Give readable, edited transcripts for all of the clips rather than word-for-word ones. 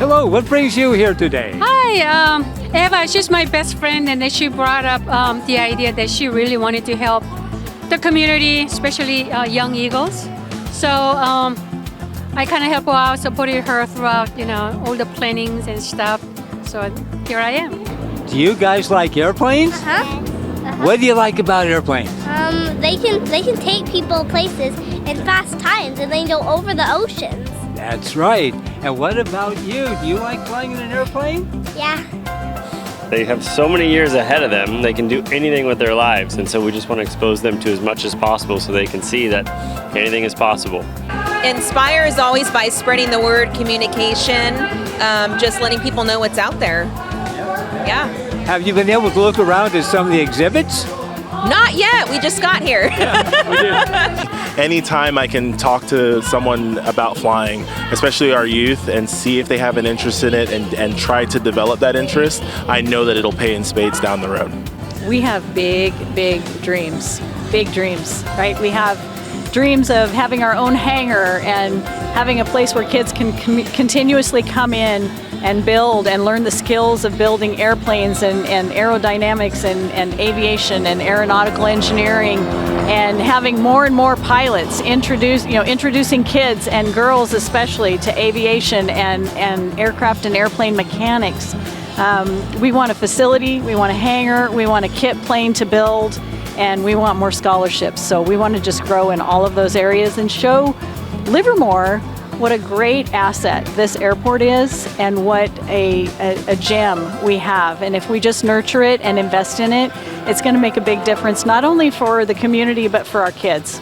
hello. What brings you here today? Hi, Eva. She's my best friend, and then she brought up the idea that she really wanted to help the community, especially young eagles. So I kind of help her out, supported her throughout, all the plannings and stuff. So here I am. Do you guys like airplanes? What do you like about airplanes? They can take people places in fast times, and they can go over the oceans. That's right. And what about you? Do you like flying in an airplane? Yeah. They have so many years ahead of them, they can do anything with their lives, and so we just want to expose them to as much as possible so they can see that anything is possible. Inspire is always by spreading the word, communication, just letting people know what's out there. Yeah. Have you been able to look around at some of the exhibits? Not yet, we just got here. Anytime I can talk to someone about flying, especially our youth, and see if they have an interest in it and try to develop that interest, I know that it'll pay in spades down the road. We have big dreams, right? We have dreams of having our own hangar and having a place where kids can continuously come in and build and learn the skills of building airplanes and aerodynamics and aviation and aeronautical engineering, and having more and more pilots introducing kids and girls especially to aviation and aircraft and airplane mechanics. We want a facility, we want a hangar, we want a kit plane to build, and we want more scholarships. So we want to just grow in all of those areas and show Livermore what a great asset this airport is and what a gem we have. And if we just nurture it and invest in it, it's going to make a big difference, not only for the community, but for our kids.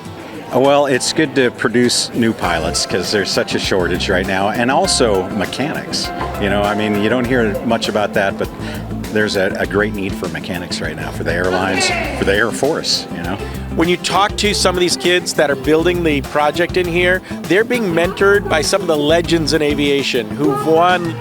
Well, it's good to produce new pilots because there's such a shortage right now, and also mechanics. You don't hear much about that, but there's a great need for mechanics right now for the airlines, for the Air Force, When you talk to some of these kids that are building the project in here, they're being mentored by some of the legends in aviation who've won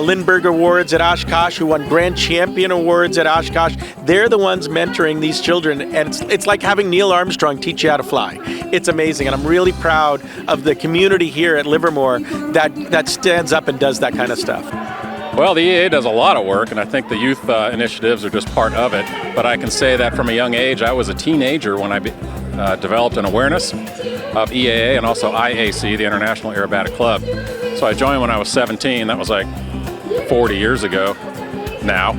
Lindbergh Awards at Oshkosh, who won Grand Champion Awards at Oshkosh. They're the ones mentoring these children, and it's like having Neil Armstrong teach you how to fly. It's amazing, and I'm really proud of the community here at Livermore that stands up and does that kind of stuff. Well, the EAA does a lot of work, and I think the youth initiatives are just part of it. But I can say that from a young age, I was a teenager when I developed an awareness of EAA and also IAC, the International Aerobatic Club. So I joined when I was 17. That was like 40 years ago now,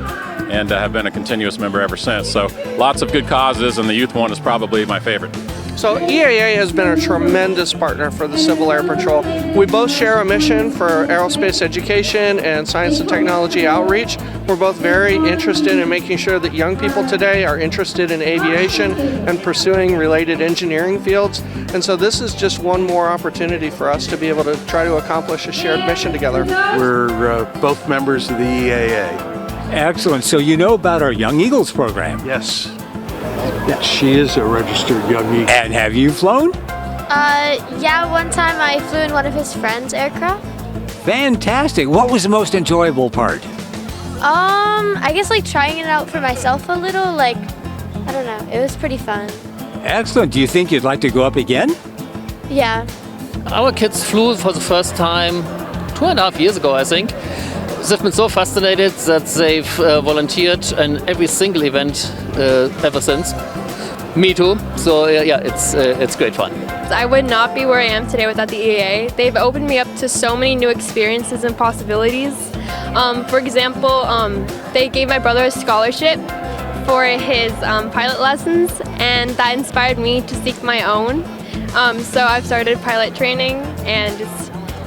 and have been a continuous member ever since. So lots of good causes, and the youth one is probably my favorite. So EAA has been a tremendous partner for the Civil Air Patrol. We both share a mission for aerospace education and science and technology outreach. We're both very interested in making sure that young people today are interested in aviation and pursuing related engineering fields. And so this is just one more opportunity for us to be able to try to accomplish a shared mission together. We're both members of the EAA. Excellent. So you know about our Young Eagles program? Yes. Yes, she is a registered Young Eagle. And have you flown? Yeah, one time I flew in one of his friend's aircraft. Fantastic. What was the most enjoyable part? I guess trying it out for myself a little, I don't know, it was pretty fun. Excellent. Do you think you'd like to go up again? Yeah. Our kids flew for the first time 2.5 years ago, I think. They've been so fascinated that they've volunteered in every single event ever since. Me too. So yeah, it's great fun. I would not be where I am today without the EAA. They've opened me up to so many new experiences and possibilities. For example, they gave my brother a scholarship for his pilot lessons, and that inspired me to seek my own. So I've started pilot training, and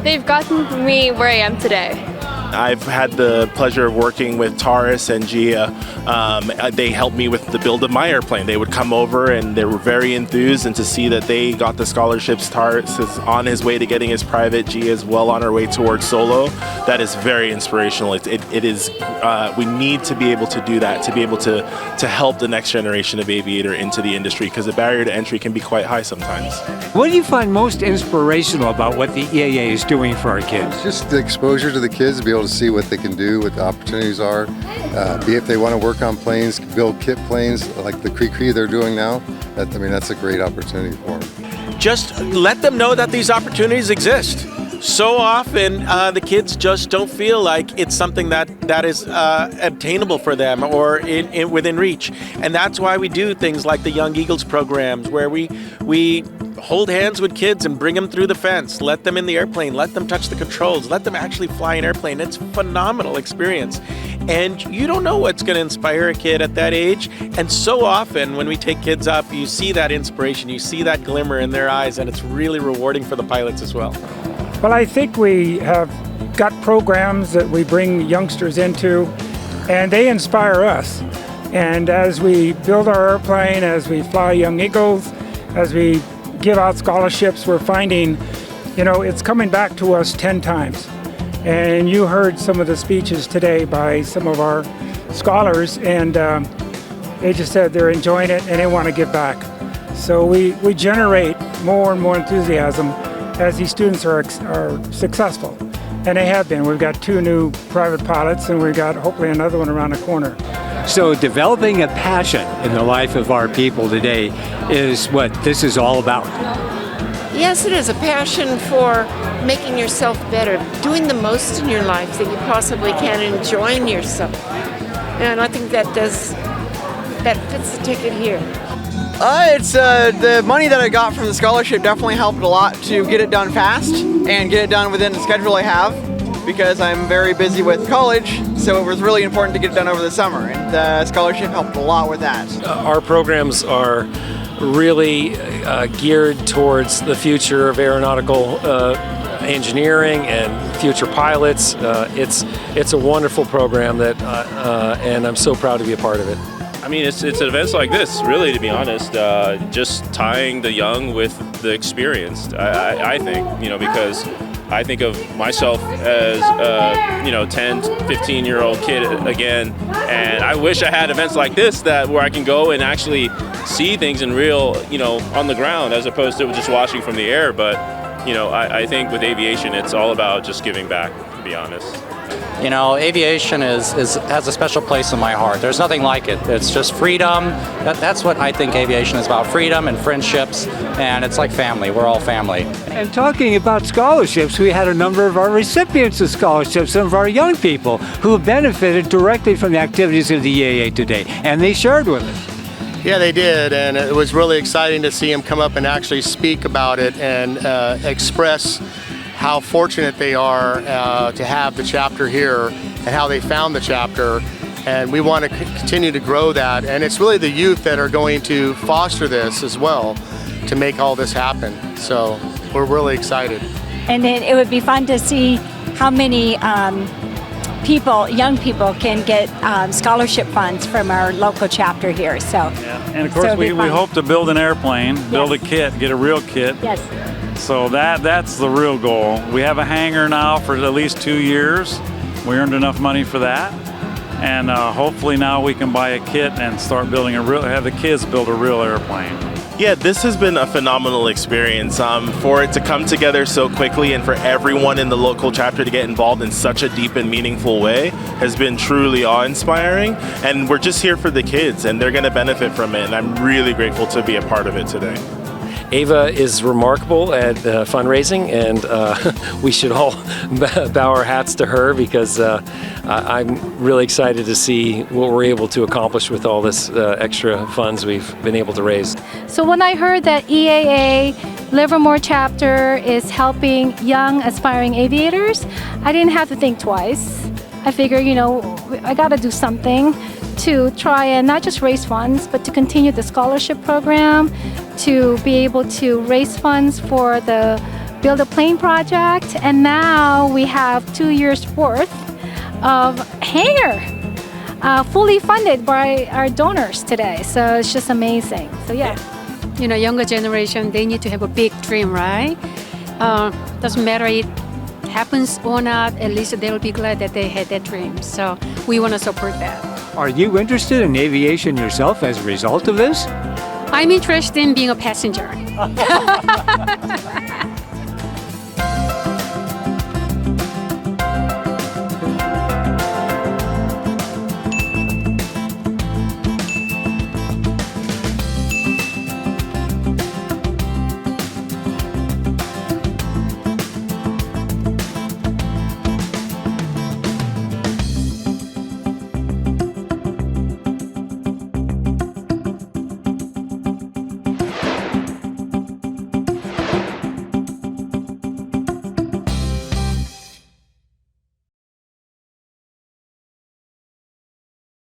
they've gotten me where I am today. I've had the pleasure of working with Taurus and Gia. They helped me with the build of my airplane. They would come over and they were very enthused, and to see that they got the scholarships, Taurus is on his way to getting his private, Gia is well on her way towards solo. That is very inspirational. It is, we need to be able to do that, to be able to help the next generation of aviator into the industry, because the barrier to entry can be quite high sometimes. What do you find most inspirational about what the EAA is doing for our kids? Just the exposure to the kids, to be able to see what they can do, what the opportunities are, be if they want to work on planes, build kit planes like the Cree they're doing now. That's a great opportunity for them. Just let them know that these opportunities exist. so often the kids just don't feel like it's something that is obtainable for them or within reach. And that's why we do things like the Young Eagles programs, where we hold hands with kids and bring them through the fence, let them in the airplane, let them touch the controls, let them actually fly an airplane. It's a phenomenal experience. And you don't know what's going to inspire a kid at that age. And so often when we take kids up, you see that inspiration, you see that glimmer in their eyes, and it's really rewarding for the pilots as well. Well, I think we have got programs that we bring youngsters into, and they inspire us. And as we build our airplane, as we fly Young Eagles, as we give out scholarships, we're finding, it's coming back to us 10 times. And you heard some of the speeches today by some of our scholars, and they just said they're enjoying it and they want to give back. So we generate more and more enthusiasm as these students are successful. And they have been. We've got 2 new private pilots, and we've got hopefully another one around the corner. So developing a passion in the life of our people today is what this is all about. Yes, it is a passion for making yourself better, doing the most in your life that you possibly can, enjoying yourself. And I think that fits the ticket here. It's the money that I got from the scholarship definitely helped a lot to get it done fast and get it done within the schedule I have, because I'm very busy with college, so it was really important to get it done over the summer, and the scholarship helped a lot with that. Our programs are really geared towards the future of aeronautical engineering and future pilots. It's a wonderful program and I'm so proud to be a part of it. I mean, it's events like this, really, to be honest, just tying the young with the experienced, I think, because I think of myself as a 10, 15-year-old kid again, and I wish I had events like this where I can go and actually see things in real, on the ground, as opposed to just watching from the air. But, I think with aviation, it's all about just giving back, to be honest. Aviation has a special place in my heart. There's nothing like it. It's just freedom. That's what I think aviation is about, freedom and friendships, and it's like family. We're all family. And talking about scholarships, we had a number of our recipients of scholarships, some of our young people who have benefited directly from the activities of the EAA today, and they shared with us. Yeah, they did, and it was really exciting to see them come up and actually speak about it and express how fortunate they are to have the chapter here and how they found the chapter. And we want to continue to grow that. And it's really the youth that are going to foster this as well to make all this happen. So we're really excited. And then it would be fun to see how many young people can get scholarship funds from our local chapter here. So, yeah. And of course we hope to build an airplane, build a kit, get a real kit. Yes. So that's the real goal. We have a hangar now for at least 2 years. We earned enough money for that. And hopefully now we can buy a kit and start building have the kids build a real airplane. Yeah, this has been a phenomenal experience. For it to come together so quickly and for everyone in the local chapter to get involved in such a deep and meaningful way has been truly awe-inspiring. And we're just here for the kids, and they're going to benefit from it. And I'm really grateful to be a part of it today. Ava is remarkable at fundraising, and we should all bow our hats to her, because I'm really excited to see what we're able to accomplish with all this extra funds we've been able to raise. So when I heard that EAA Livermore chapter is helping young aspiring aviators, I didn't have to think twice. I figured, I got to do something to try and not just raise funds, but to continue the scholarship program, to be able to raise funds for the Build a Plane project. And now we have 2 years worth of hangar fully funded by our donors today. So it's just amazing. So yeah. Younger generation, they need to have a big dream, right? Doesn't matter it happens or not, at least they will be glad that they had that dream. So we want to support that. Are you interested in aviation yourself as a result of this? I'm interested in being a passenger.